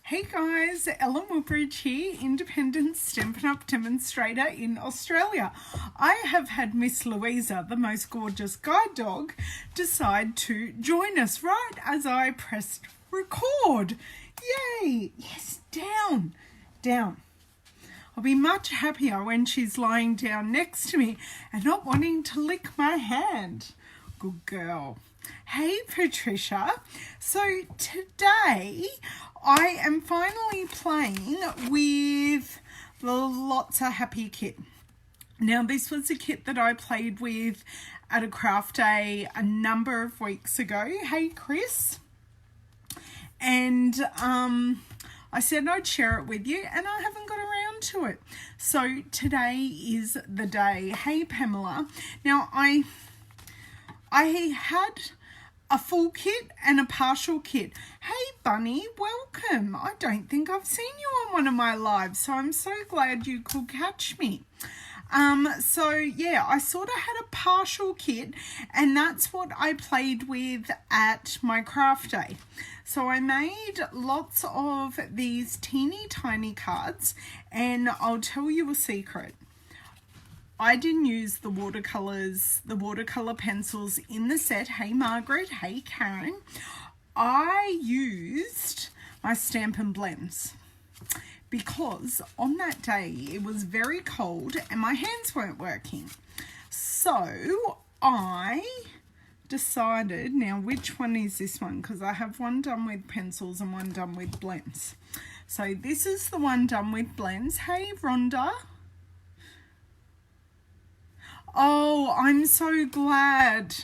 Hey guys, Ellen Woodbridge here, independent Stampin' Up! Demonstrator in Australia. I have had Miss Louisa, the most gorgeous guide dog, decide to join us right as I pressed record. Yay! Yes, down. I'll be much happier when she's lying down next to me and not wanting to lick my hand. Good girl. Hey Patricia, so today I am finally playing with the Lots of Happy kit. Now this was a kit that I played with at a craft day a number of weeks ago. Hey Chris. And I said I'd share it with you and I haven't got around to it. So today is the day. Hey Pamela. Now I had a full kit and a partial kit. Hey Bunny, welcome. I don't think I've seen you on one of my lives, so I'm so glad you could catch me. So yeah, I sort of had a partial kit and that's what I played with at my craft day. So I made lots of these teeny tiny cards, and I'll tell you a secret. I didn't use the watercolor pencils in the set. Hey Margaret, hey Karen. I used my Stampin' blends because on that day it was very cold and my hands weren't working. So I decided, now which one is this one? Because I have one done with pencils and one done with blends. So this is the one done with blends. Hey Rhonda. Oh, I'm so glad.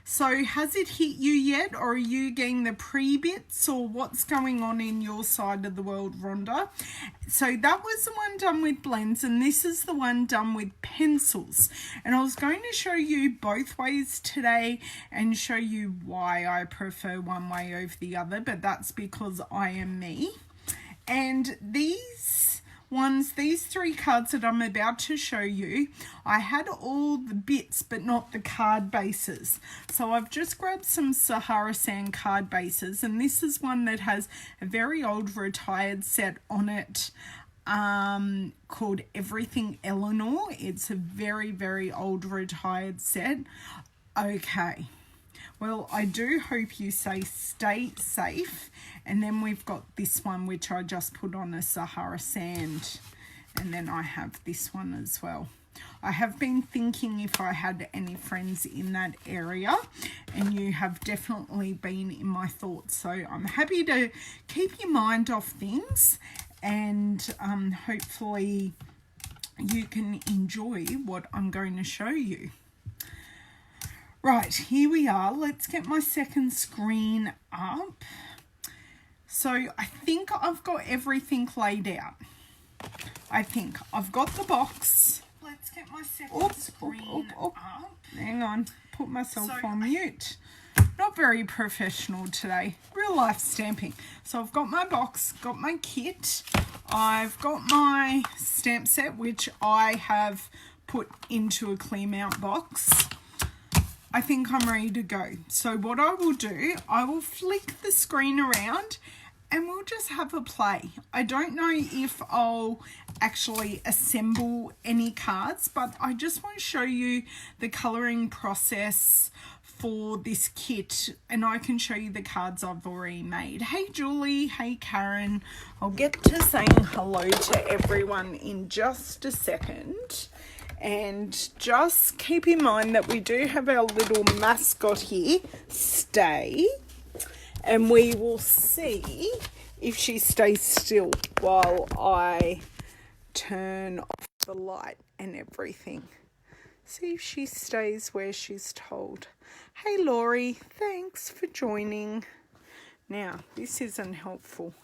So has it hit you yet, or are you getting the pre-bits, or what's going on in your side of the world, Rhonda? So that was the one done with blends, and this is the one done with pencils. And I was going to show you both ways today and show you why I prefer one way over the other, but that's because I am me. And these three cards that I'm about to show you, I had all the bits but not the card bases. So I've just grabbed some Sahara Sand card bases, and this is one that has a very old retired set on it called Everything Eleanor. It's a very, very old retired set. Okay. Well, I do hope you stay safe. And then we've got this one, which I just put on a Sahara Sand. And then I have this one as well. I have been thinking if I had any friends in that area, and you have definitely been in my thoughts. So I'm happy to keep your mind off things, and hopefully you can enjoy what I'm going to show you. Right, here we are. Let's get my second screen up. So I think I've got everything laid out. I think I've got the box. Let's get my second screen up. Hang on, put myself on mute. Not very professional today. Real life stamping. So I've got my box, got my kit. I've got my stamp set, which I have put into a clear mount box. I think I'm ready to go. So what I will do, I will flick the screen around and we'll just have a play. I don't know if I'll actually assemble any cards, but I just want to show you the colouring process for this kit, and I can show you the cards I've already made. Hey Julie, hey Karen. I'll get to saying hello to everyone in just a second. And just keep in mind that we do have our little mascot here, Stay. And we will see if she stays still while I turn off the light and everything. See if she stays where she's told. Hey Laurie, thanks for joining. Now, this isn't helpful.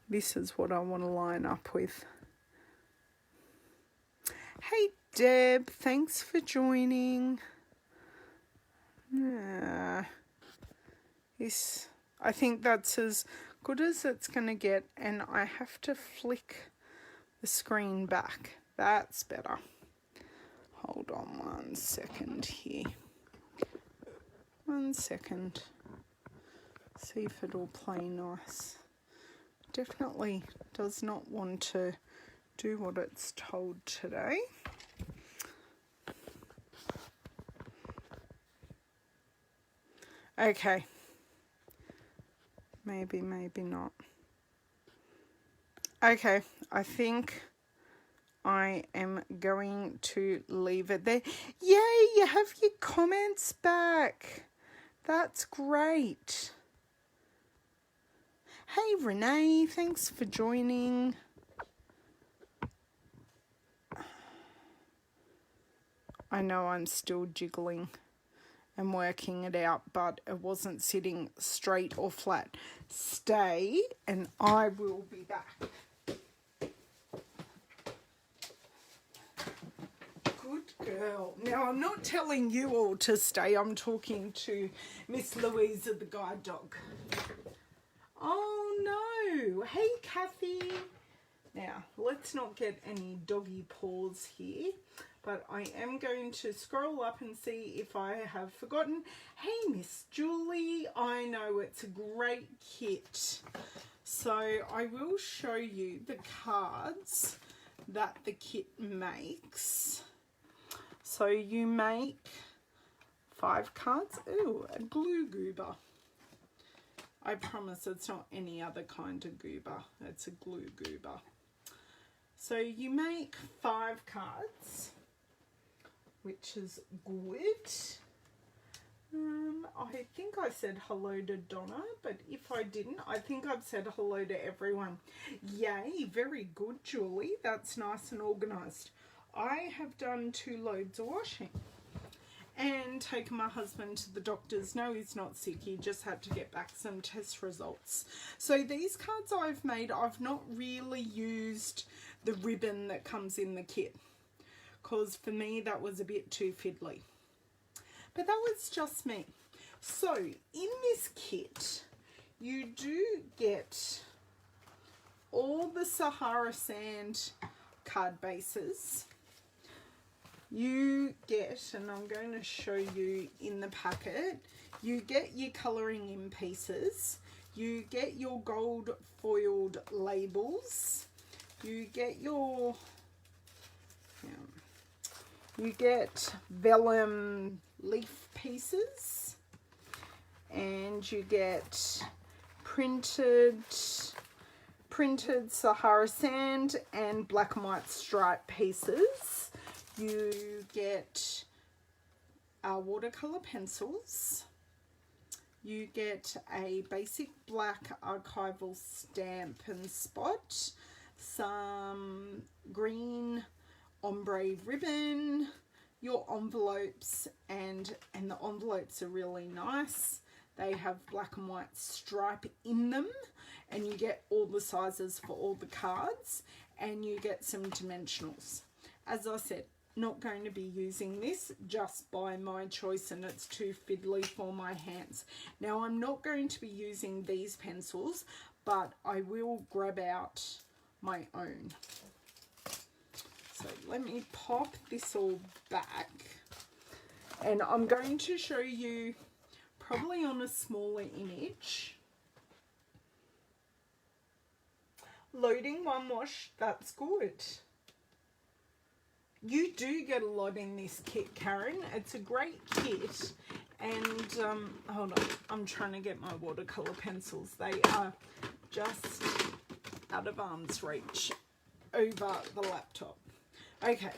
This is what I want to line up with. Hey Deb, thanks for joining. I think that's as good as it's going to get, and I have to flick the screen back. That's better. Hold on 1 second here. 1 second. See if it'll play nice. definitely does not want to do what it's told today. Okay. Maybe, maybe not. Okay, I think I am going to leave it there. Yay, you have your comments back. That's great. Hey, Renee, thanks for joining. I know I'm still jiggling and working it out, but it wasn't sitting straight or flat. Stay, and I will be back. Good girl. Now, I'm not telling you all to stay. I'm talking to Miss Louisa, the guide dog. Oh, no. Hey, Kathy. Now, let's not get any doggy paws here, but I am going to scroll up and see if I have forgotten. Hey, Miss Julie, I know it's a great kit. So I will show you the cards that the kit makes. So you make 5 cards. Ooh, a glue goober. I promise it's not any other kind of goober. It's a glue goober. So you make 5 cards, which is good. I think I said hello to Donna, but if I didn't, I think I've said hello to everyone. Yay, very good, Julie. That's nice and organised. I have done 2 loads of washing and taken my husband to the doctors. No, he's not sick. He just had to get back some test results. So these cards I've made, I've not really used the ribbon that comes in the kit, because for me that was a bit too fiddly. But that was just me. So in this kit, you do get all the Sahara sand card bases. You get, and I'm going to show you in the packet, you get your colouring in pieces, you get your gold foiled labels, you get your, you get vellum leaf pieces, and you get printed Sahara sand and black and white stripe pieces. You get watercolour pencils. You get a basic black archival stamp and spot, some green ombre ribbon, your envelopes, and the envelopes are really nice. They have black and white stripe in them, and you get all the sizes for all the cards, and you get some dimensionals. As I said, not going to be using this just by my choice, and it's too fiddly for my hands. Now, I'm not going to be using these pencils, but I will grab out my own. So let me pop this all back, and I'm going to show you probably on a smaller image. Loading 1 wash, that's good. You do get a lot in this kit, Karen. It's a great kit. And hold on, I'm trying to get my watercolor pencils. They are just out of arm's reach over the laptop. Okay,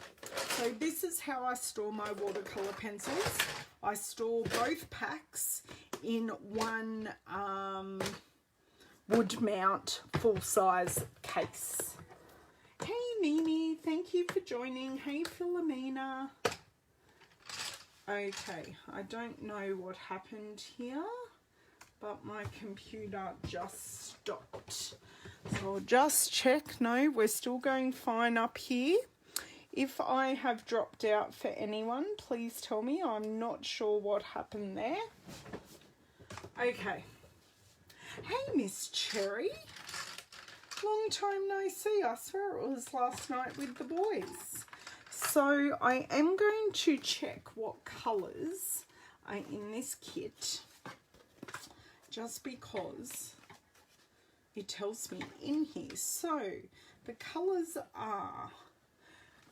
so this is how I store my watercolor pencils. I store both packs in one wood mount full-size case. Hey Mimi, thank you for joining. Hey Philomena. Okay, I don't know what happened here, but my computer just stopped. So I'll just check. No, we're still going fine up here. If I have dropped out for anyone, please tell me. I'm not sure what happened there. Okay. Hey Miss Cherry. Long time no see. I swear it was last night with the boys. So I am going to check what colours are in this kit, just because it tells me in here. So the colours are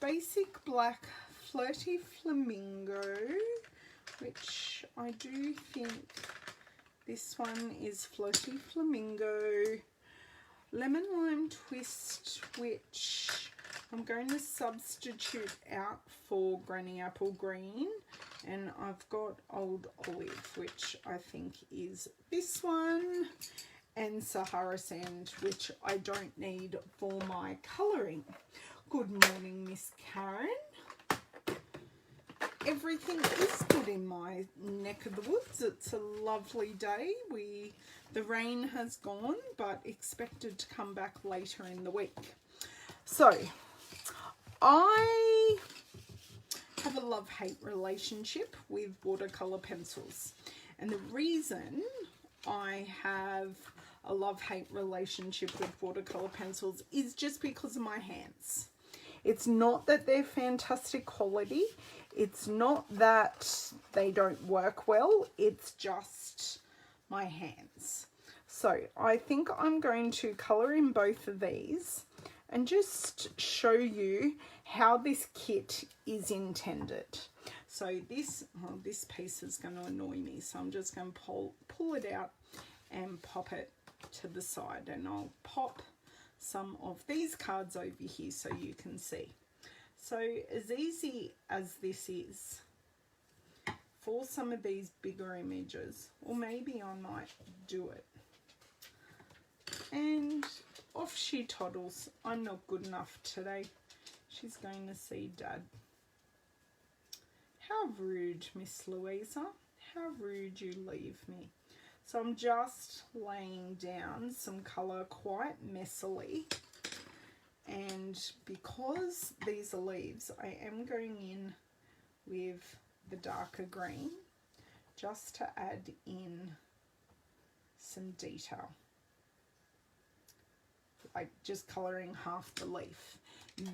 basic black, flirty flamingo, which I do think this one is flirty flamingo, lemon lime twist, which I'm going to substitute out for granny apple green, and I've got old olive, which I think is this one, and Sahara sand, which I don't need for my colouring. Good morning, Miss Karen. Everything is good in my neck of the woods. It's a lovely day. The rain has gone, but expected to come back later in the week. So I have a love-hate relationship with watercolour pencils, and the reason I have a love-hate relationship with watercolour pencils is just because of my hands. It's not that they're fantastic quality. It's not that they don't work well. It's just my hands. So I think I'm going to colour in both of these and just show you how this kit is intended. So this piece is going to annoy me, so I'm just going to pull it out and pop it to the side, and I'll pop some of these cards over here so you can see. So as easy as this is, for some of these bigger images, or maybe I might do it, and off she toddles. I'm not good enough today. She's going to see Dad. How rude, Miss Louisa. How rude you leave me. So I'm just laying down some colour quite messily. And because these are leaves, I am going in with the darker green just to add in some detail. Like just colouring half the leaf.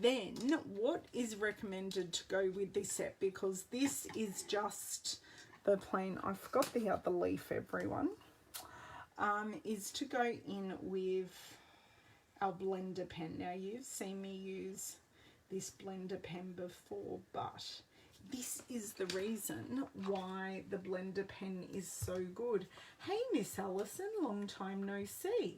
Then what is recommended to go with this set, because this is just the plain, I forgot the other leaf, everyone, is to go in with our blender pen. Now you've seen me use this blender pen before, but this is the reason why the blender pen is so good. Hey Miss Allison, long time no see.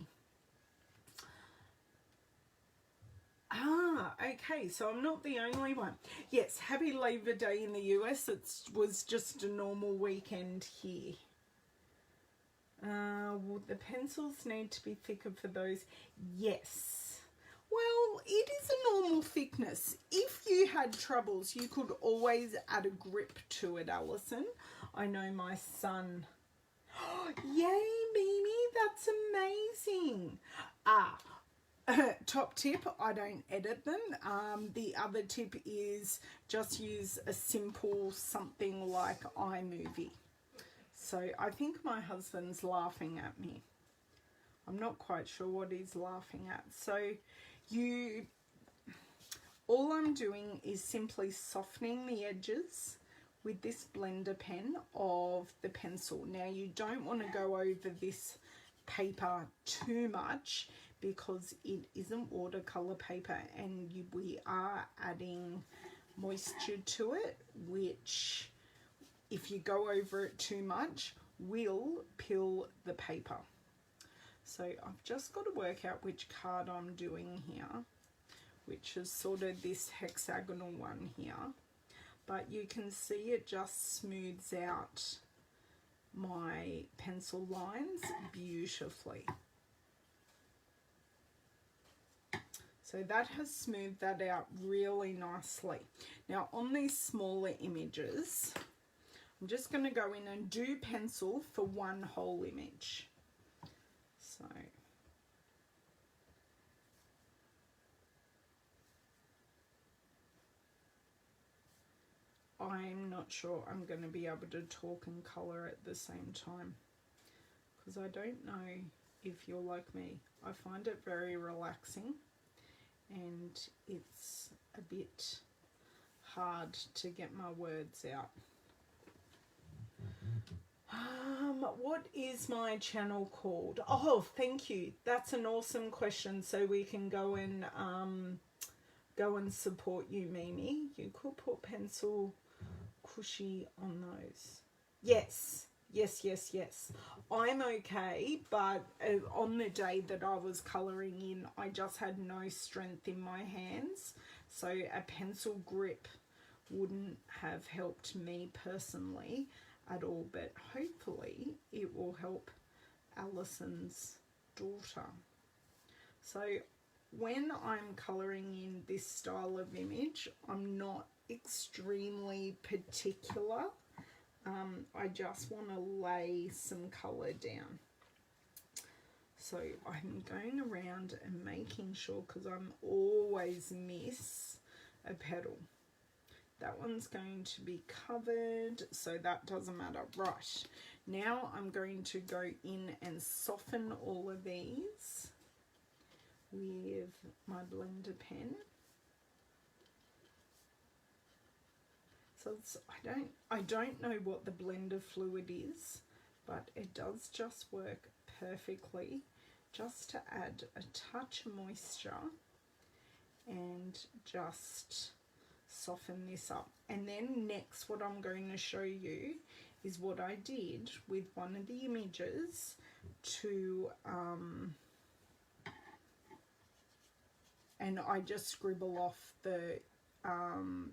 Okay, so I'm not the only one. Yes, happy Labor Day in the US. It was just a normal weekend here. Would the pencils need to be thicker for those? Yes. Well, it is a normal thickness. If you had troubles, you could always add a grip to it, Alison. I know my son. Yay, Mimi, that's amazing. Top tip, I don't edit them. The other tip is just use a simple something like iMovie. So I think my husband's laughing at me. I'm not quite sure what he's laughing at. So all I'm doing is simply softening the edges with this blender pen of the pencil. Now you don't want to go over this paper too much because it isn't watercolor paper, and we are adding moisture to it, which if you go over it too much will peel the paper. So I've just got to work out which card I'm doing here, which is sort of this hexagonal one here, but you can see it just smooths out my pencil lines beautifully. So that has smoothed that out really nicely. Now on these smaller images, I'm just going to go in and do pencil for one whole image. So I'm not sure I'm going to be able to talk and colour at the same time, because I don't know if you're like me. I find it very relaxing, and it's a bit hard to get my words out. What is my channel called? Oh, thank you. That's an awesome question. So we can go and support you, Mimi. You could put pencil cushy on those. Yes. I'm okay, but on the day that I was colouring in, I just had no strength in my hands. So a pencil grip wouldn't have helped me personally at all, but hopefully it will help Alison's daughter. So when I'm colouring in this style of image, I'm not extremely particular. I just want to lay some colour down. So I'm going around and making sure, because I'm always miss a petal. That one's going to be covered, so that doesn't matter. Right, now I'm going to go in and soften all of these with my blender pen. So I don't know what the blender fluid is, but it does just work perfectly, just to add a touch of moisture and just soften this up. And then next, what I'm going to show you is what I did with one of the images to and I just scribble off the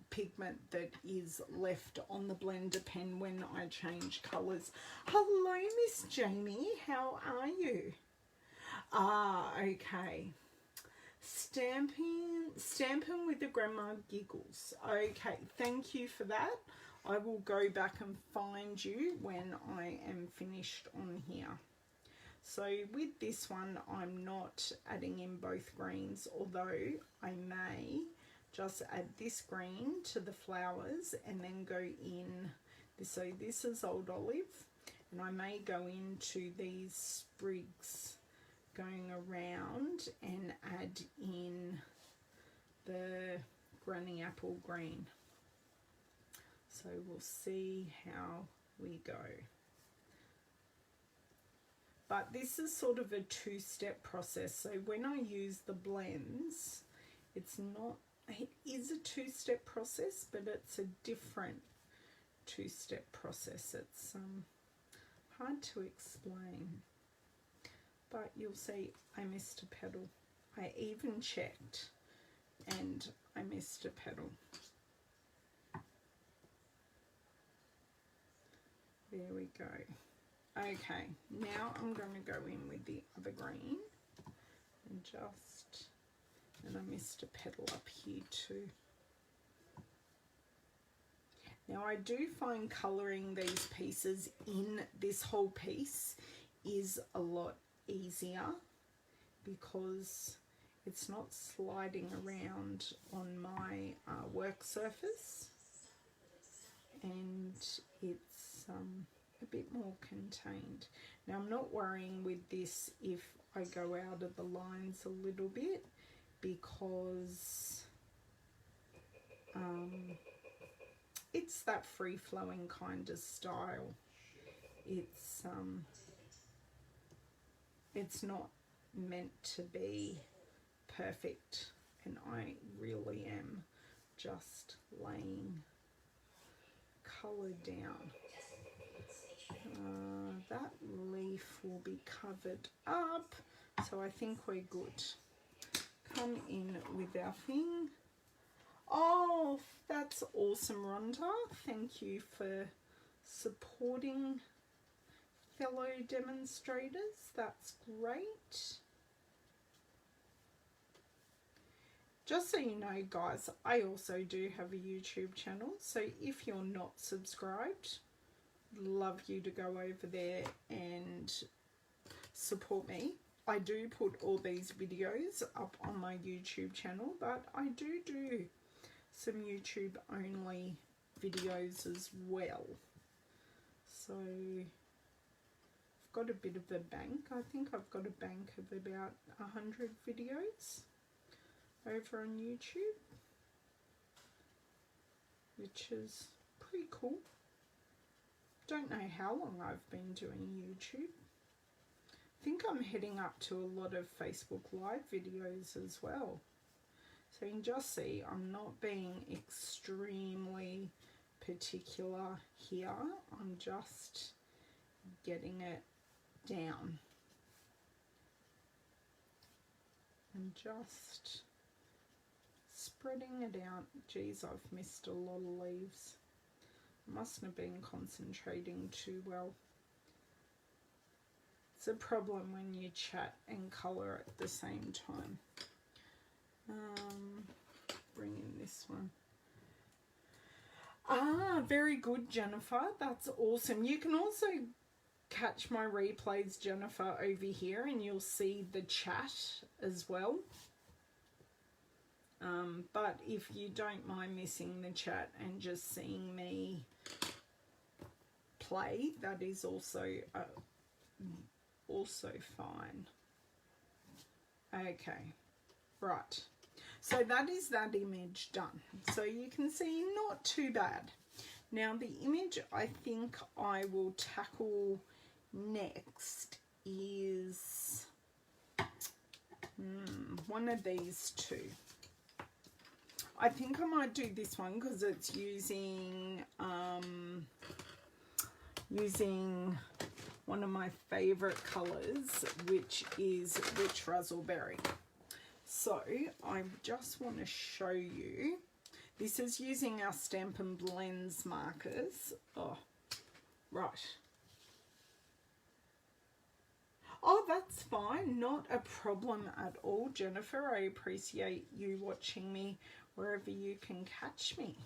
pigment that is left on the blender pen when I change colours. Hello, Miss Jamie, how are you? Okay. Stampin with the grandma giggles. Okay, thank you for that. I will go back and find you when I am finished on here. So with this one, I'm not adding in both greens, although I may just add this green to the flowers and then go in. So this is Old Olive, and I may go into these sprigs going around and add in the granny apple green. So we'll see how we go. But this is sort of a two-step process. So when I use the blends, it is a two-step process, but it's a different two-step process. It's hard to explain. But you'll see I missed a petal. I even checked and I missed a petal. There we go. Okay, now I'm going to go in with the other green and I missed a petal up here too. Now I do find colouring these pieces in this whole piece is a lot easier because it's not sliding around on my work surface, and it's a bit more contained. Now I'm not worrying with this if I go out of the lines a little bit, because it's that free-flowing kind of style. It's not meant to be perfect, and I really am just laying colour down. That leaf will be covered up, so I think we're good. Come in with our thing. Oh, that's awesome, Rhonda. Thank you for supporting fellow demonstrators. That's great. Just so you know, guys, I also do have a YouTube channel, so if you're not subscribed, love you to go over there and support me. I do put all these videos up on my YouTube channel, but I do some YouTube only videos as well. So I've got a bit of a bank. I think I've got a bank of about 100 videos over on YouTube, which is pretty cool. Don't know how long I've been doing YouTube. I think I'm heading up to a lot of Facebook Live videos as well. So you can just see I'm not being extremely particular here. I'm just getting it down. And just spreading it out. Geez, I've missed a lot of leaves. Mustn't have been concentrating too well. It's a problem when you chat and colour at the same time. Bring in this one. Ah, very good, Jennifer. That's awesome. You can also catch my replays, Jennifer, over here, and you'll see the chat as well. But if you don't mind missing the chat and just seeing me play, that is also fine. Okay, right. So that is that image done. So you can see not too bad. Now the image I think I will tackle next is one of these two. I think I might do this one because it's using one of my favorite colors, which is Rich Razzleberry. So I just want to show you. This is using our Stampin' Blends markers. Oh, right. Oh, that's fine. Not a problem at all, Jennifer. I appreciate you watching me wherever you can catch me.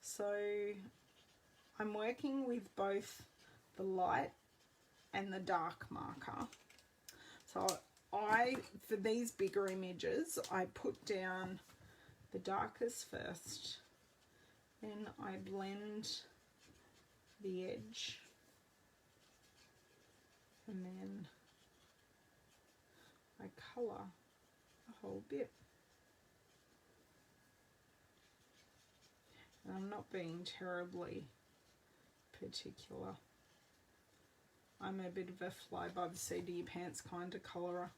So I'm working with both the light and the dark marker. So for these bigger images, I put down the darkest first, then I blend the edge, and then I colour the whole bit. And I'm not being terribly particular. I'm a bit of a fly by the seat of your pants kind of colourer.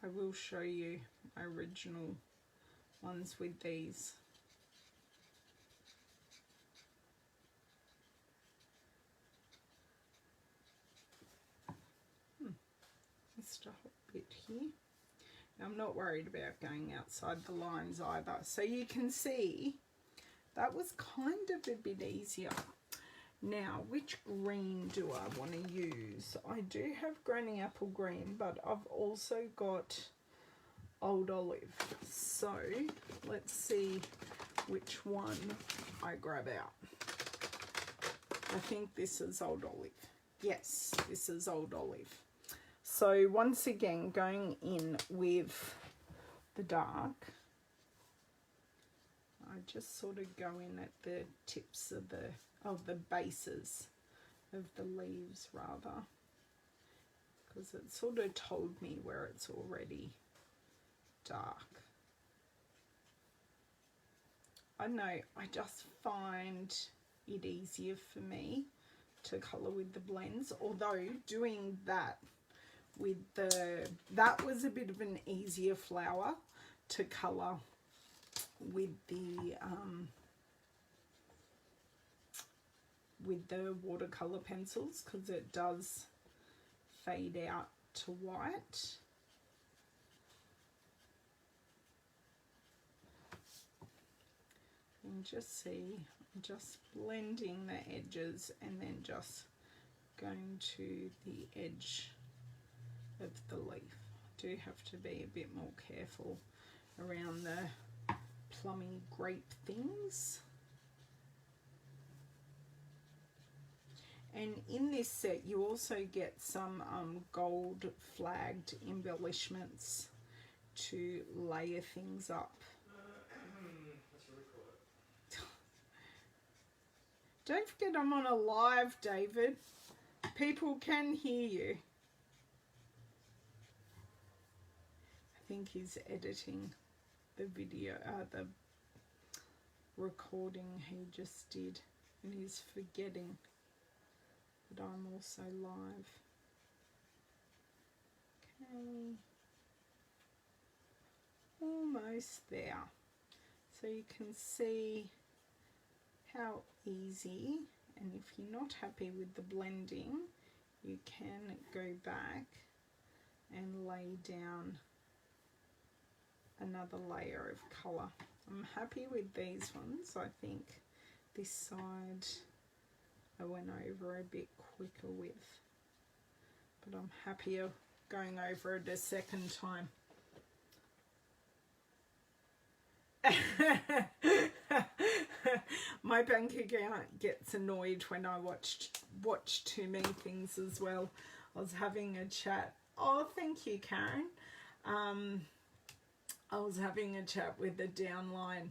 I will show you my original ones with these. Just a hot bit here. Now, I'm not worried about going outside the lines either. So you can see that was kind of a bit easier. Now, which green do I want to use? I do have Granny Apple Green, but I've also got Old Olive. So let's see which one I grab out. I think this is Old Olive. Yes, this is Old Olive. So once again, going in with the dark, I just sort of go in at the tips of the bases of the leaves rather, because it sort of told me where it's already dark. I don't know, I just find it easier for me to colour with the blends, although doing that with that was a bit of an easier flower to colour with the watercolour pencils, because it does fade out to white. And just see, I'm just blending the edges and then just going to the edge of the leaf. I do have to be a bit more careful around the plummy grape things. And in this set you also get some gold flagged embellishments to layer things up. Don't forget I'm on a live, David. People can hear you. I think he's editing the video, the recording he just did. and he's forgetting that I'm also live. Okay, almost there. So you can see how easy, and if you're not happy with the blending, you can go back and lay down another layer of colour. I'm happy with these ones. I think this side I went over a bit quicker with, but I'm happier going over it a second time. My bank account gets annoyed when I watch too many things as well. I was having a chat. Oh, thank you, Karen. I was having a chat with the downline.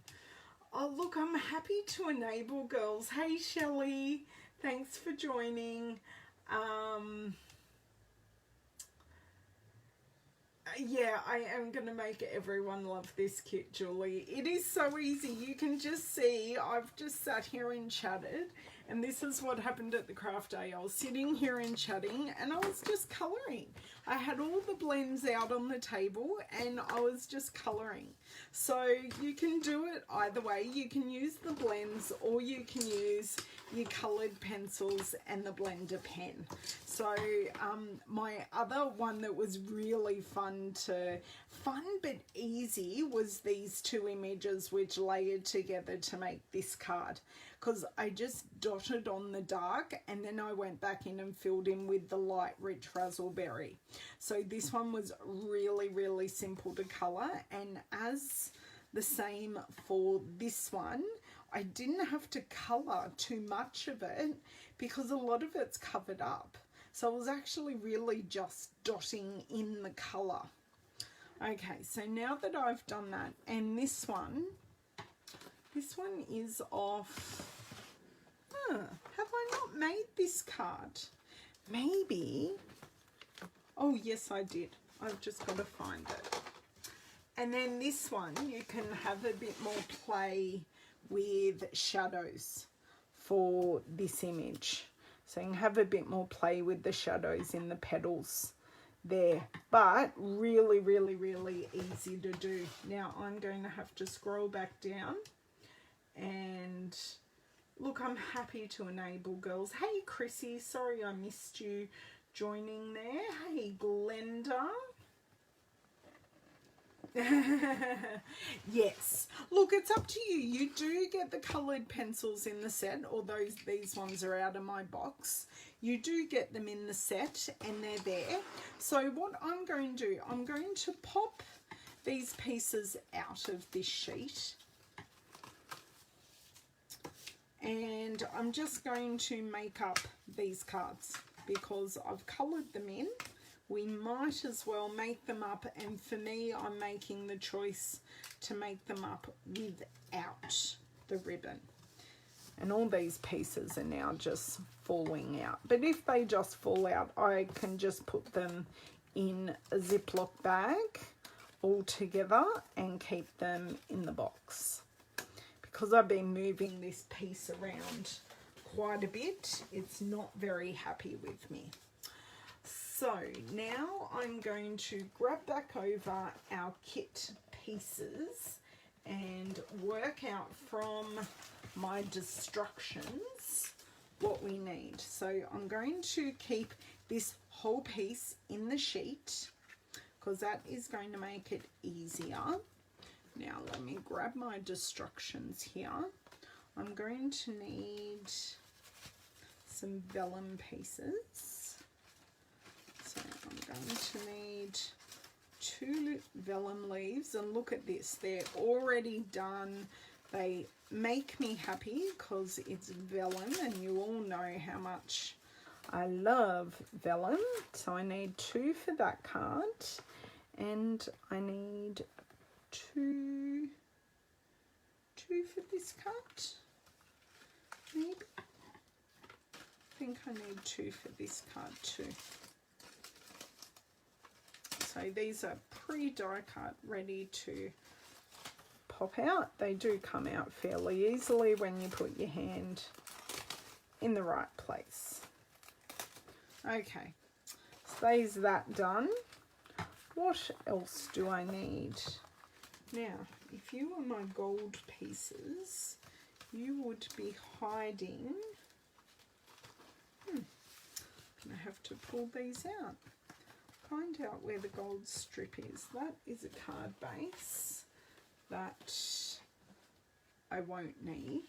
Oh, look, I'm happy to enable, girls. Hey, Shelley, thanks for joining. Yeah, I am going to make everyone love this kit, Julie. It is so easy. You can just see I've just sat here and chatted, and this is what happened at the craft day. I was sitting here and chatting, and I was just colouring. I had all the blends out on the table, and I was just colouring. So you can do it either way. You can use the blends, or you can use your coloured pencils and the blender pen. So my other one that was really fun but easy was these two images which layered together to make this card, because I just dotted on the dark and then I went back in and filled in with the light rich razzleberry. So this one was really simple to colour, and as the same for this one, I didn't have to colour too much of it because a lot of it's covered up. So I was actually really just dotting in the colour. Okay, so now that I've done that, and this one is off. Have I not made this card? Maybe. Oh, yes, I did. I've just got to find it. And then this one, you can have a bit more play with shadows for this image. So you can have a bit more play with the shadows in the petals there, but really easy to do. Now I'm going to have to scroll back down, and look, I'm happy to enable, girls. Hey Chrissy, sorry I missed you joining there. Hey Glenda. Yes, look, it's up to you. You do get the coloured pencils in the set, although these ones are out of my box. You do get them in the set and they're there. So what I'm going to do, I'm going to pop these pieces out of this sheet, and I'm just going to make up these cards because I've coloured them in. We might as well make them up, and for me, I'm making the choice to make them up without the ribbon. And all these pieces are now just falling out. But if they just fall out, I can just put them in a Ziploc bag all together and keep them in the box. Because I've been moving this piece around quite a bit, it's not very happy with me. So now I'm going to grab back over our kit pieces and work out from my destructions what we need. So I'm going to keep this whole piece in the sheet because that is going to make it easier. Now let me grab my destructions here. I'm going to need some vellum pieces. So I'm going to need 2 vellum leaves, and look at this, they're already done. They make me happy because it's vellum, and you all know how much I love vellum. So I need 2 for that card, and I need 2 for this card, maybe. I think I need 2 for this card too. So these are pre-die cut, ready to pop out. They do come out fairly easily when you put your hand in the right place. Okay, so there's that done. What else do I need? Now, if you were my gold pieces, you would be hiding. I have to pull these out. Find out where the gold strip is. That is a card base that I won't need.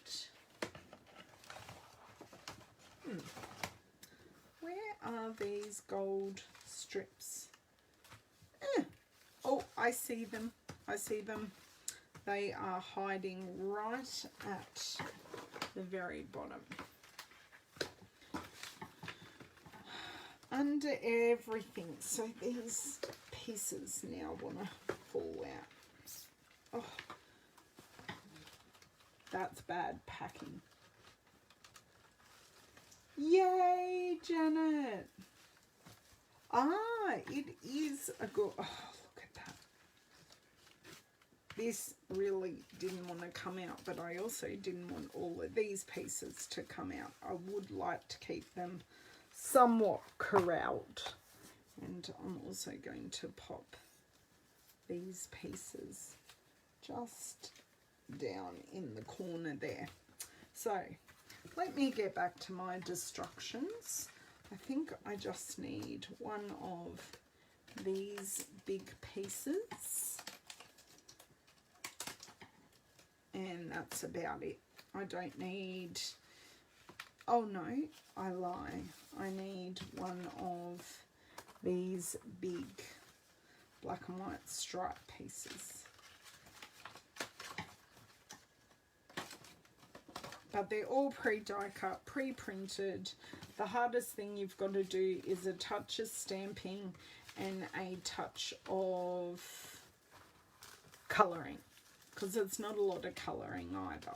Where are these gold strips? Oh, I see them. I see them. They are hiding right at the very bottom. Under everything. So these pieces now want to fall out. Oh, that's bad packing. Yay, Janet. Ah, it is a good... Oh, look at that. This really didn't want to come out, but I also didn't want all of these pieces to come out. I would like to keep them somewhat corralled. And I'm also going to pop these pieces just down in the corner there. So let me get back to my destructions. I think I just need one of these big pieces. And that's about it. I don't need... Oh no, I lie. I need one of these big black and white stripe pieces. But they're all pre-die cut, pre-printed. The hardest thing you've got to do is a touch of stamping and a touch of colouring, because it's not a lot of colouring either.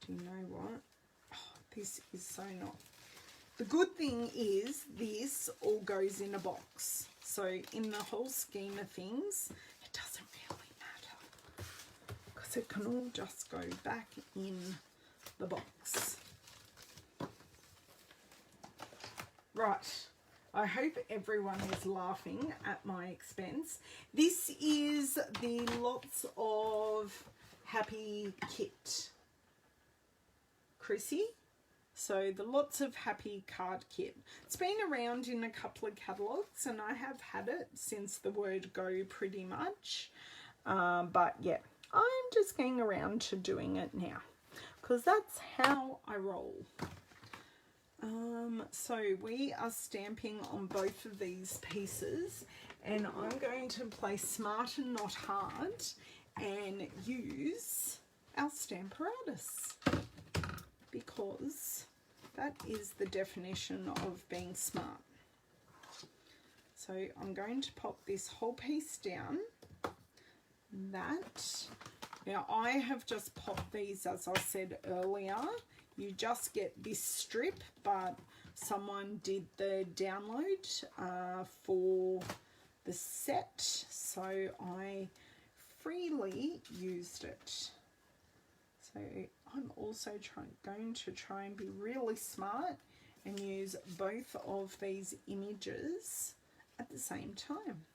Do you know what? This is so not. The good thing is this all goes in a box. So in the whole scheme of things, it doesn't really matter, because it can all just go back in the box. Right. I hope everyone is laughing at my expense. This is the Lots of Happy kit, Chrissy. So the Lots of Happy card kit. It's been around in a couple of catalogues and I have had it since the word go pretty much. But yeah, I'm just getting around to doing it now because that's how I roll. So we are stamping on both of these pieces and I'm going to play smart and not hard and use our Stamparatus, because that is the definition of being smart. So I'm going to pop this whole piece down. Now I have just popped these, as I said earlier. You just get this strip, but someone did the download for the set, so I freely used it. So I'm also going to try and be really smart and use both of these images at the same time.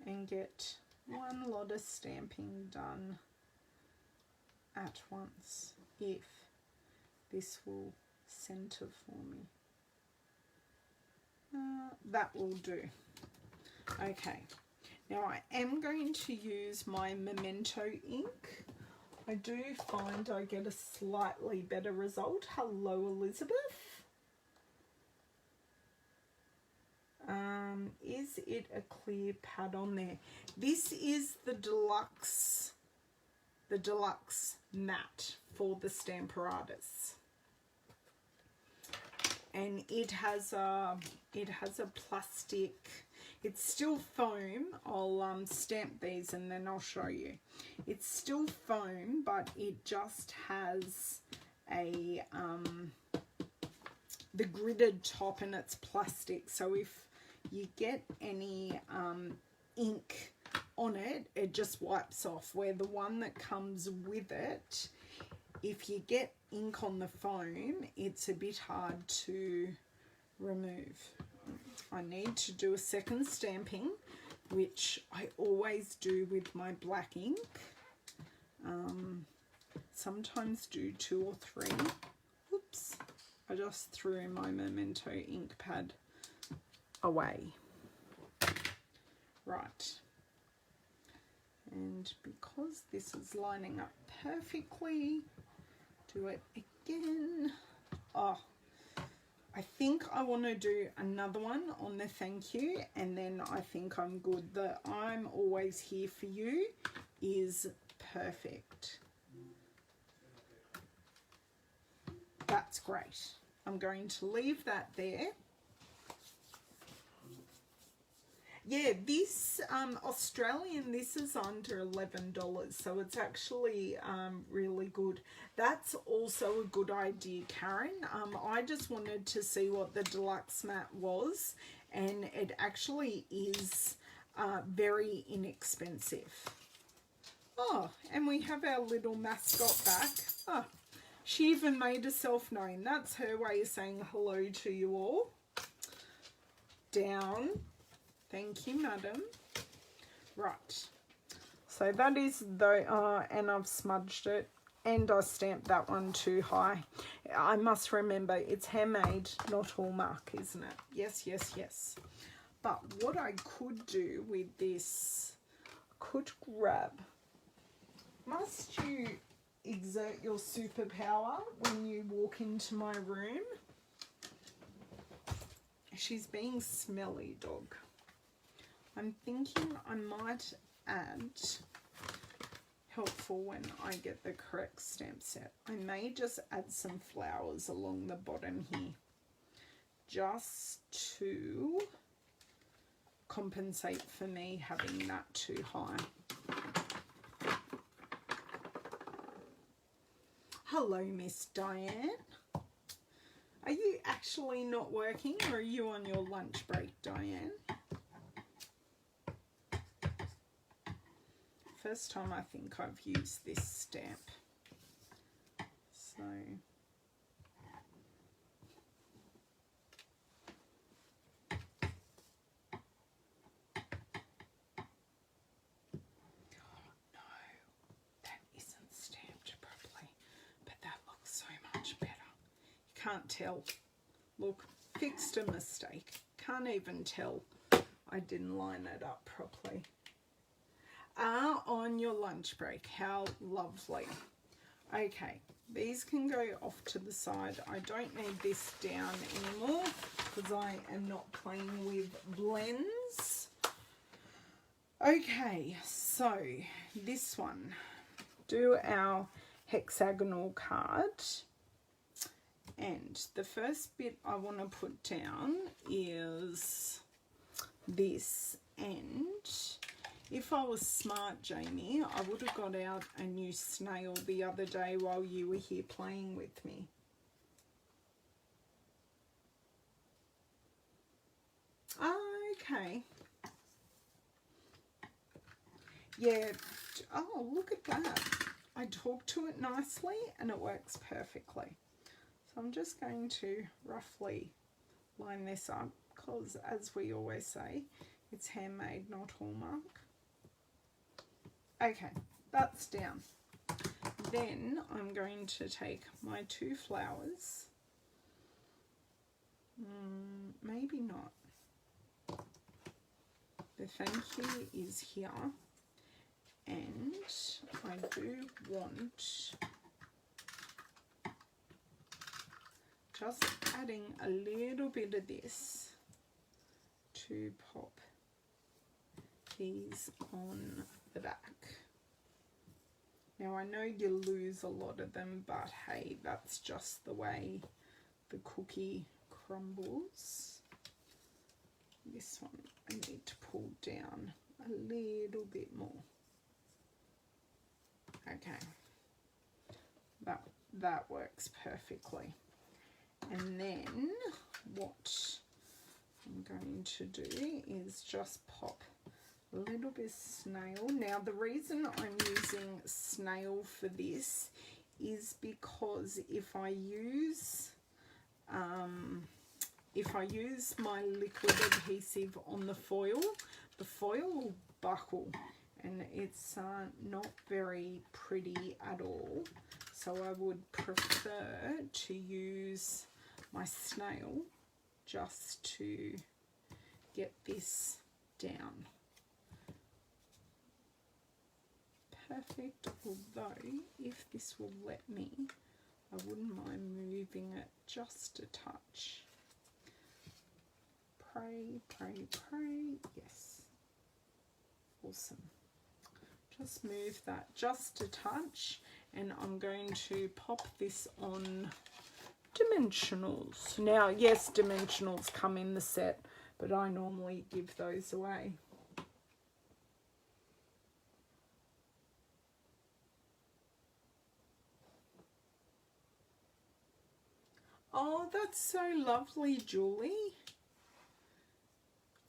And get one lot of stamping done at once, if this will center for me. That will do. Okay, now I am going to use my Memento ink. I do find I get a slightly better result. Hello, Elizabeth. Is it a clear pad on there? This is the deluxe matte for the Stamparatus, and it has a plastic. It's still foam. I'll stamp these and then I'll show you. It's still foam, but it just has a the gridded top and it's plastic. So if you get any ink on it, it just wipes off, where the one that comes with it, if you get ink on the foam, it's a bit hard to remove. I need to do a second stamping, which I always do with my black ink. Sometimes do 2 or 3. Oops, I just threw my Memento ink pad away. Right. And because this is lining up perfectly, do it again. Oh, I think I want to do another one on the thank you, and then I think I'm good. The I'm always here for you is perfect. That's great. I'm going to leave that there. Yeah, this Australian, this is under $11, so it's actually really good. That's also a good idea, Karen. I just wanted to see what the deluxe mat was, and it actually is very inexpensive. Oh, and we have our little mascot back. Oh, she even made herself known. That's her way of saying hello to you all. Down. Thank you, madam. Right. So that is and I've smudged it, and I stamped that one too high. I must remember it's handmade, not hallmark, isn't it? Yes, yes, yes. But what I could do with this, could grab. Must you exert your superpower when you walk into my room? She's being smelly, dog. I'm thinking I might add helpful when I get the correct stamp set. I may just add some flowers along the bottom here, just to compensate for me having that too high. Hello, Miss Diane. Are you actually not working, or are you on your lunch break, Diane? First time I think I've used this stamp. So can't tell. Look, fixed a mistake. Can't even tell I didn't line it up properly. On your lunch break. How lovely. Okay, these can go off to the side. I don't need this down anymore because I am not playing with blends. Okay, so this one. Do our hexagonal card. And the first bit I want to put down is this, and if I was smart, Jamie, I would have got out a new snail the other day while you were here playing with me. Okay. Yeah. Oh, look at that. I talk to it nicely and it works perfectly. So I'm just going to roughly line this up because, as we always say, it's handmade, not hallmark. Okay, that's down. Then I'm going to take my two flowers. Maybe not. The thank you is here. And I do want just adding a little bit of this to pop these on the back. Now I know you lose a lot of them, but hey, that's just the way the cookie crumbles. This one I need to pull down a little bit more. Okay, that works perfectly. And then what I'm going to do is just pop a little bit of snail. Now the reason I'm using snail for this is because if I use my liquid adhesive on the foil will buckle, and it's not very pretty at all. So I would prefer to use my snail just to get this down. Perfect, although if this will let me, I wouldn't mind moving it just a touch. Pray, pray, pray, yes. Awesome. Just move that just a touch, and I'm going to pop this on dimensionals. Now, yes, dimensionals come in the set, but I normally give those away. Oh, that's so lovely, Julie.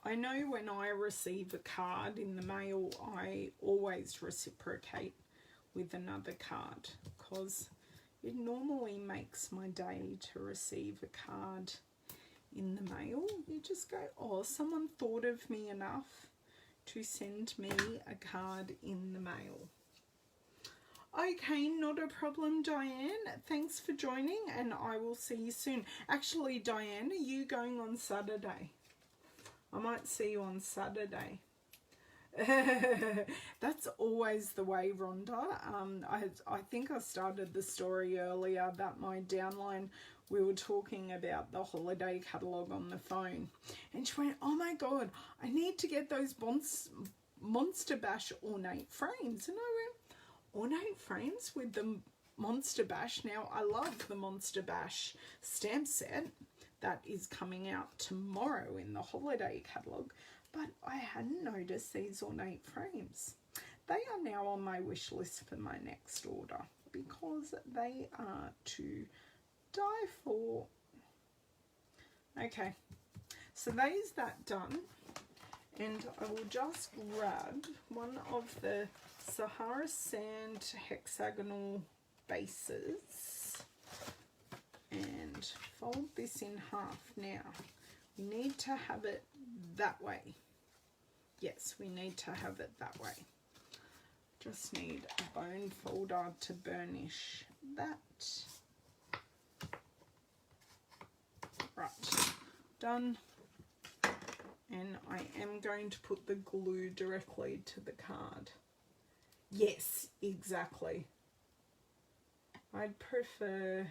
I know when I receive a card in the mail, I always reciprocate with another card, because it normally makes my day to receive a card in the mail. You just go, oh, someone thought of me enough to send me a card in the mail. Okay, not a problem, Diane. Thanks for joining, and I will see you soon. Actually, Diane, are you going on Saturday? I might see you on Saturday. That's always the way, Rhonda. I think I started the story earlier about my downline. We were talking about the holiday catalogue on the phone, and she went, oh my God, I need to get those Monster Bash ornate frames. And I went, ornate frames with the Monster Bash? Now, I love the Monster Bash stamp set that is coming out tomorrow in the holiday catalogue, but I hadn't noticed these ornate frames. They are now on my wish list for my next order, because they are to die for. Okay, so there's that done, and I will just grab one of the Sahara Sand hexagonal bases and fold this in half. Now, we need to have it that way. Yes, we need to have it that way. Just need a bone folder to burnish that. Right, done. And I am going to put the glue directly to the card. Yes, exactly. I'd prefer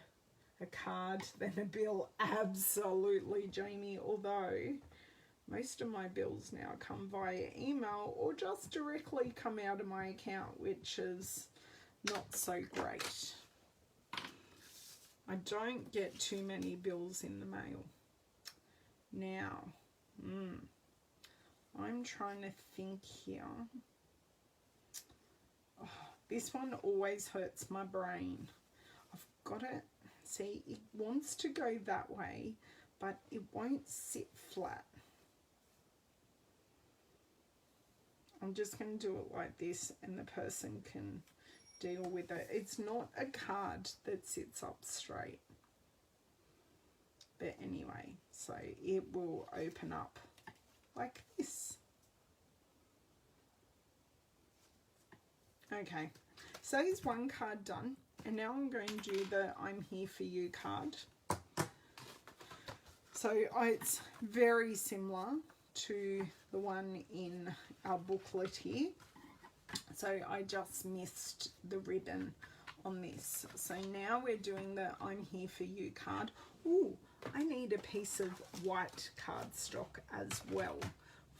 a card than a bill, absolutely, Jamie, although most of my bills now come via email or just directly come out of my account, which is not so great. I don't get too many bills in the mail. Now, I'm trying to think here. Oh, this one always hurts my brain. I've got it. See, it wants to go that way, but it won't sit flat. I'm just going to do it like this, and the person can deal with it. It's not a card that sits up straight. But anyway, so it will open up like this. Okay, so there's one card done. And now I'm going to do the I'm Here For You card. So it's very similar to the one in our booklet here. So I just missed the ribbon on this. So now we're doing the I'm Here For You card. Ooh, I need a piece of white cardstock as well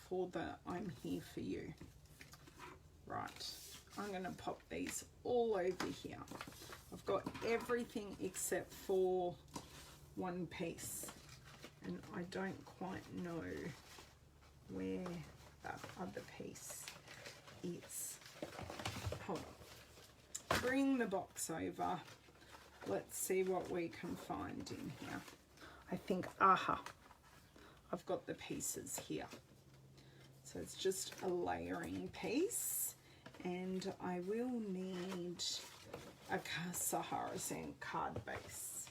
for the I'm Here For You. Right. I'm going to pop these all over here. I've got everything except for one piece, and I don't quite know where that other piece is. Hold on. Bring the box over. Let's see what we can find in here. I think, aha, I've got the pieces here. So it's just a layering piece, and I will need a Sahara Sand card base.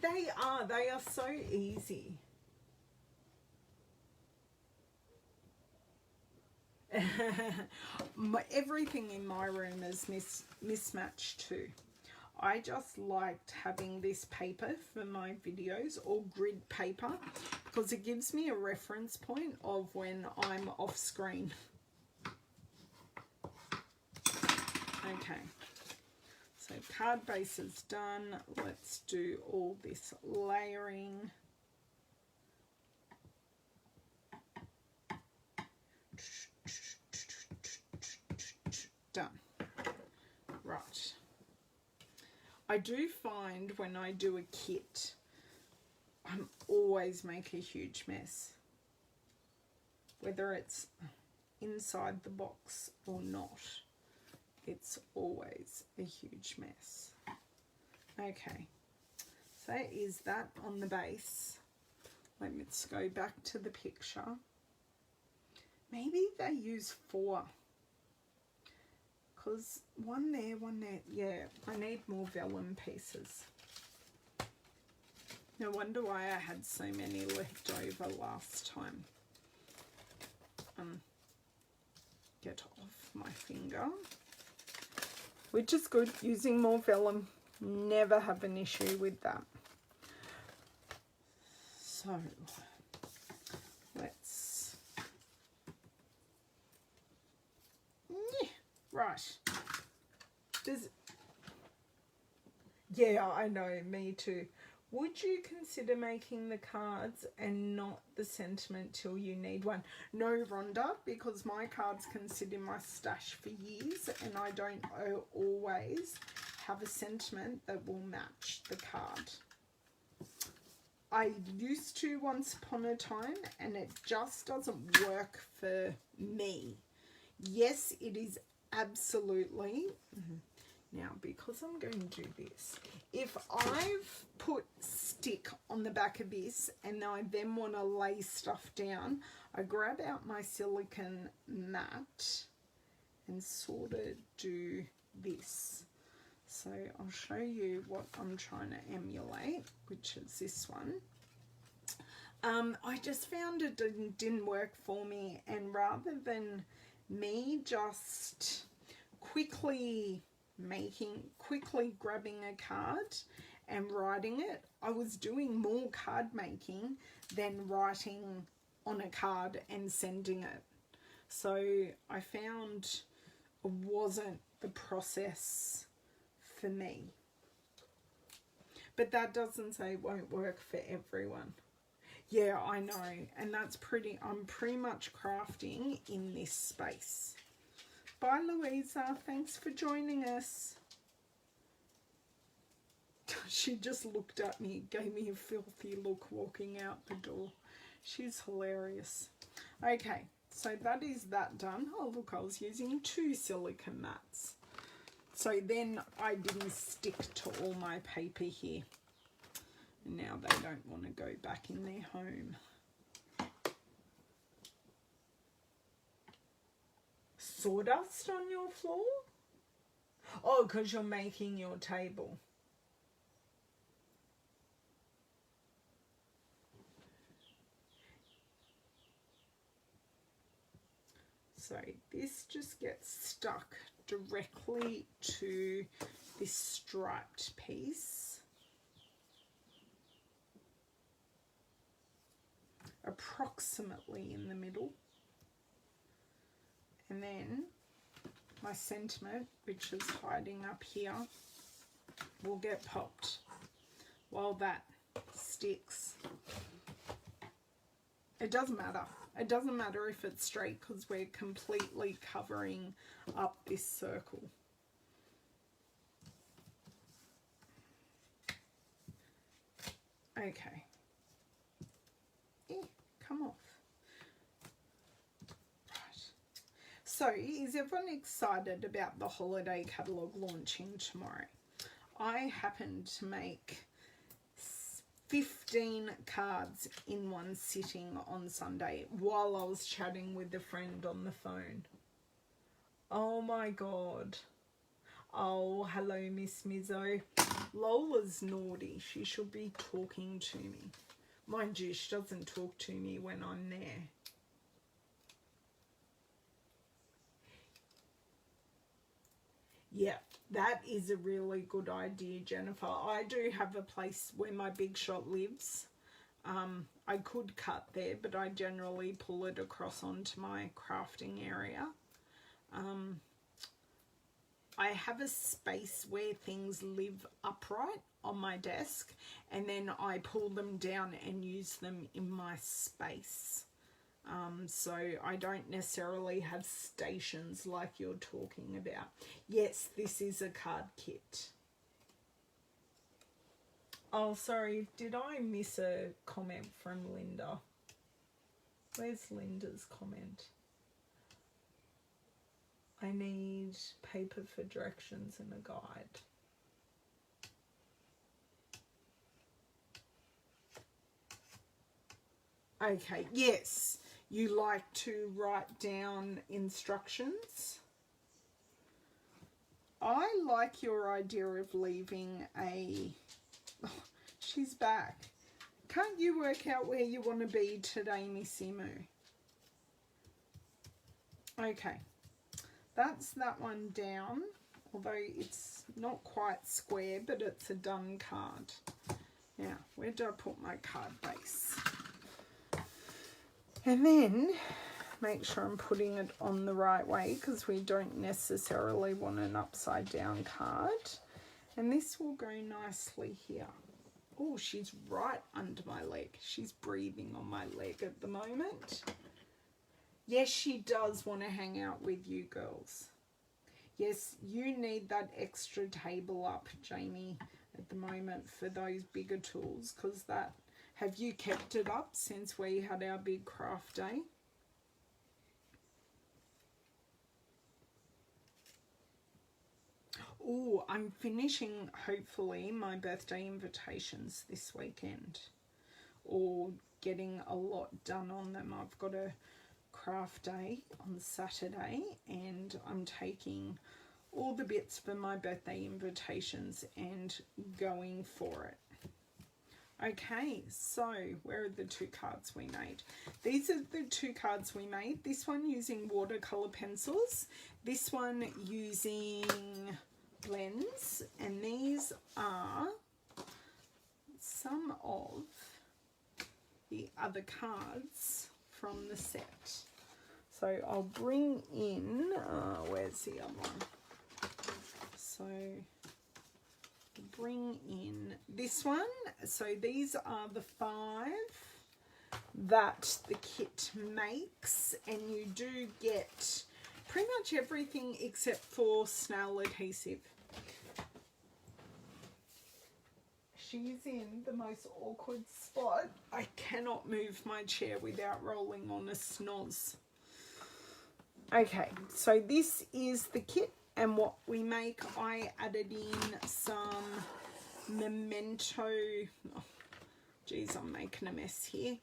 They are so easy. Everything in my room is mismatched too. I just liked having this paper for my videos, or grid paper, because it gives me a reference point of when I'm off screen. Okay, so card base is done. Let's do all this layering. Done. Right. I do find when I do a kit, I'm always make a huge mess, whether it's inside the box or not. It's always a huge mess. Okay, so is that on the base. Let's go back to the picture. Maybe they use 4. Because one there, yeah, I need more vellum pieces. No wonder why I had so many left over last time. Get off my finger. Which is good, using more vellum. Never have an issue with that. So, let's... Yeah. Right. Yeah, I know, me too. Would you consider making the cards and not the sentiment till you need one? No, Rhonda, because my cards can sit in my stash for years and I don't always have a sentiment that will match the card. I used to once upon a time, and it just doesn't work for me. Yes, it is absolutely. Now, because I'm going to do this, if I've put stick on the back of this and I then want to lay stuff down, I grab out my silicone mat and sort of do this. So I'll show you what I'm trying to emulate, which is this one. I just found it didn't work for me, and rather than me just quickly grabbing a card and writing it, I was doing more card making than writing on a card and sending it. So I found it wasn't the process for me. But that doesn't say it won't work for everyone. Yeah, I know, and that's I'm pretty much crafting in this space. Bye, Louisa. Thanks for joining us. She just looked at me, gave me a filthy look walking out the door. She's hilarious. Okay, so that is that done. Oh, look, I was using 2 silicone mats. So then I didn't stick to all my paper here. And now they don't want to go back in their home. Sawdust on your floor? Oh, because you're making your table. So this just gets stuck directly to this striped piece, approximately in the middle. And then my sentiment, which is hiding up here, will get popped while that sticks. It doesn't matter. It doesn't matter if it's straight because we're completely covering up this circle. Okay. Come off. Right. So, is everyone excited about the holiday catalogue launching tomorrow? I happened to make 15 cards in one sitting on Sunday while I was chatting with a friend on the phone. Oh my God. Oh, hello, Miss Mizzo. Lola's naughty. She should be talking to me. Mind you, she doesn't talk to me when I'm there. Yeah, that is a really good idea, Jennifer. I do have a place where my big shot lives. I could cut there, but I generally pull it across onto my crafting area. I have a space where things live upright on my desk, and then I pull them down and use them in my space. So I don't necessarily have stations like you're talking about. Yes, this is a card kit. Oh, sorry, did I miss a comment from Linda? Where's Linda's comment? I need paper for directions and a guide. Okay, yes, you like to write down instructions. I like your idea of leaving a... Oh, she's back. Can't you work out where you want to be today, Miss Emu? Okay, that's that one down, although it's not quite square, but it's a done card. Now, where do I put my card base? And then make sure I'm putting it on the right way, because we don't necessarily want an upside down card. And this will go nicely here. Oh, she's right under my leg. She's breathing on my leg at the moment. Yes, she does want to hang out with you girls. Yes, you need that extra table up, Jamie, at the moment for those bigger tools, because that... Have you kept it up since we had our big craft day? Oh, I'm finishing, hopefully, my birthday invitations this weekend. Or getting a lot done on them. I've got a craft day on Saturday, and I'm taking all the bits for my birthday invitations and going for it. Okay, so where are the two cards we made? These are the two cards we made. This one using watercolor pencils, this one using blends, and these are some of the other cards from the set. So I'll bring in, where's the other one? So bring in this one. So these are the 5 that the kit makes, and you do get pretty much everything except for snail adhesive. She's in the most awkward spot. I cannot move my chair without rolling on a snoz. Okay, so this is the kit. And what we make, I added in some Memento, oh, geez, I'm making a mess here.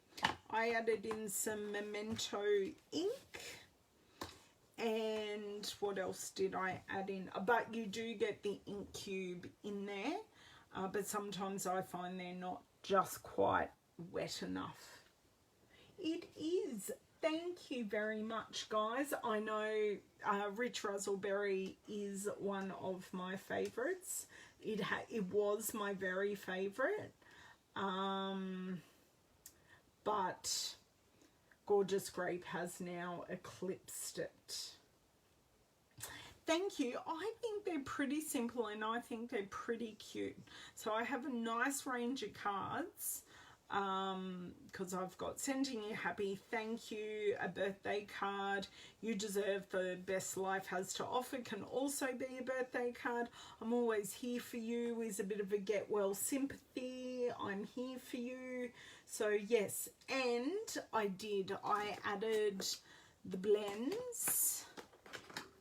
I added in some Memento ink. And what else did I add in? But you do get the ink cube in there. But sometimes I find they're not just quite wet enough. It is. Thank you very much, guys. I know Rich Razzleberry is one of my favourites. It was my very favourite. But Gorgeous Grape has now eclipsed it. Thank you. I think they're pretty simple, and I think they're pretty cute. So I have a nice range of cards. Because I've got Sending You Happy, Thank You, a birthday card, You Deserve the Best Life Has to Offer can also be a birthday card. I'm Always Here for You is a bit of a get well sympathy. I'm here for you. So yes, and I added the blends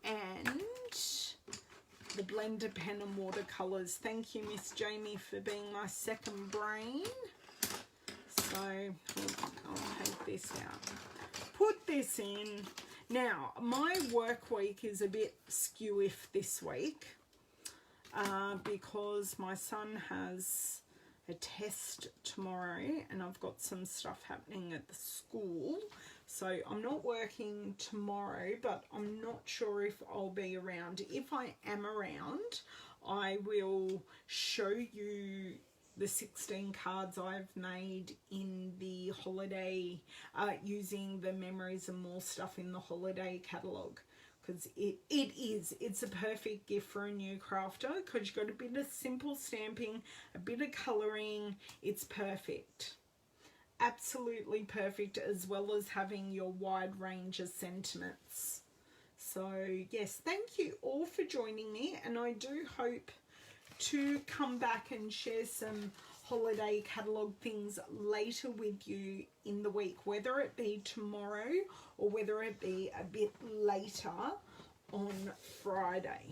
and the blender pen and watercolors. Thank you, Miss Jamie, for being my second brain. So I'll take this out. Put this in. Now, my work week is a bit skew-if this week because my son has a test tomorrow and I've got some stuff happening at the school. So I'm not working tomorrow, but I'm not sure if I'll be around. If I am around, I will show you the 16 cards I've made in the holiday, using the Memories and More stuff in the holiday catalogue. Because it's a perfect gift for a new crafter, because you've got a bit of simple stamping, a bit of colouring. It's perfect. Absolutely perfect, as well as having your wide range of sentiments. So yes, thank you all for joining me, and I do hope to come back and share some holiday catalogue things later with you in the week, whether it be tomorrow or whether it be a bit later on Friday.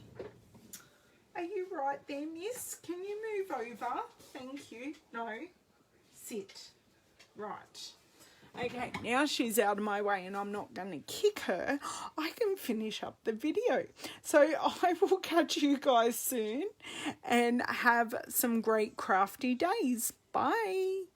Are you right there, miss? Can you move over? Thank you. No, sit. Right. Okay, now she's out of my way and I'm not going to kick her. I can finish up the video. So I will catch you guys soon and have some great crafty days. Bye.